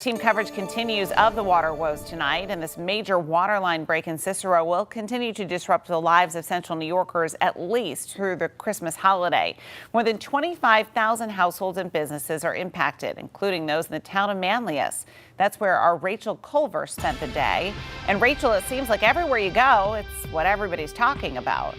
Team coverage continues of the water woes tonight, and this major water line break in Cicero will continue to disrupt the lives of Central New Yorkers at least through the Christmas holiday. More than 25,000 households and businesses are impacted, including those in the town of Manlius. That's where our Rachel Culver spent the day. And Rachel, it seems like everywhere you go, it's what everybody's talking about.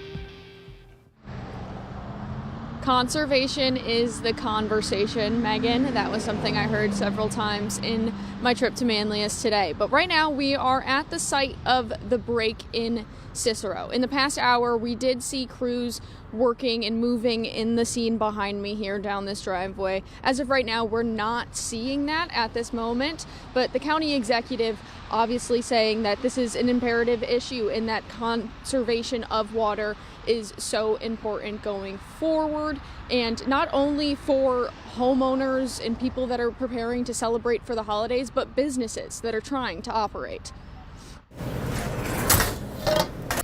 Conservation is the conversation, Megan. That was something I heard several times in my trip to Manlius today. But right now we are at the site of the break in Cicero. In the past hour, we did see crews working and moving in the scene behind me here down this driveway. As of right now, we're not seeing that at this moment, but the county executive obviously saying that this is an imperative issue and that conservation of water is so important going forward, and not only for homeowners and people that are preparing to celebrate for the holidays, but businesses that are trying to operate.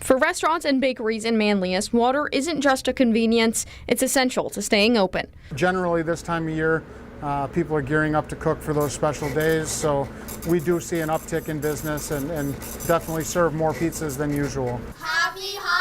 For restaurants and bakeries in Manlius, water isn't just a convenience, it's essential to staying open. Generally this time of year, people are gearing up to cook for those special days, so we do see an uptick in business and definitely serve more pizzas than usual. Happy holidays!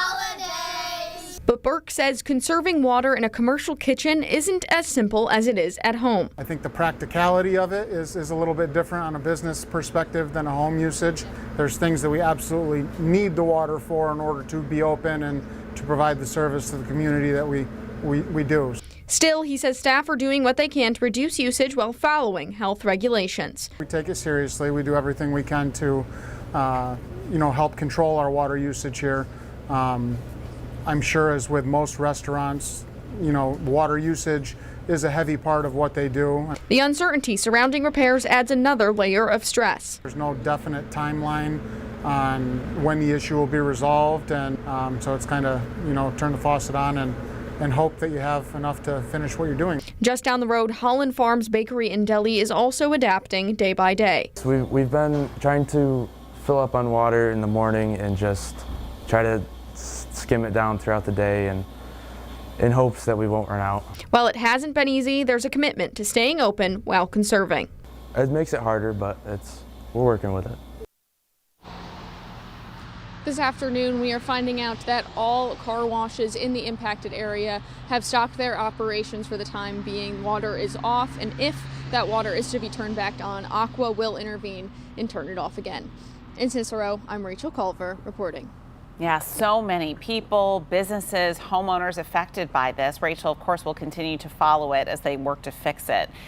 But Burke says conserving water in a commercial kitchen isn't as simple as it is at home. I think the practicality of it is a little bit different on a business perspective than a home usage. There's things that we absolutely need the water for in order to be open and to provide the service to the community that we do. Still, he says staff are doing what they can to reduce usage while following health regulations. We take it seriously. We do everything we can to help control our water usage here. I'm sure, as with most restaurants, water usage is a heavy part of what they do. The uncertainty surrounding repairs adds another layer of stress. There's no definite timeline on when the issue will be resolved, and so it's kind of, turn the faucet on and hope that you have enough to finish what you're doing. Just down the road, Holland Farms Bakery in Delhi is also adapting day by day. So we've been trying to fill up on water in the morning and just try to skim it down throughout the day and in hopes that we won't run out. While it hasn't been easy, there's a commitment to staying open while conserving. It makes it harder, but we're working with it. This afternoon, we are finding out that all car washes in the impacted area have stopped their operations for the time being. Water is off, and if that water is to be turned back on, Aqua will intervene and turn it off again. In Cicero, I'm Rachel Culver reporting. Yeah, so many people, businesses, homeowners affected by this. Rachel, of course, will continue to follow it as they work to fix it.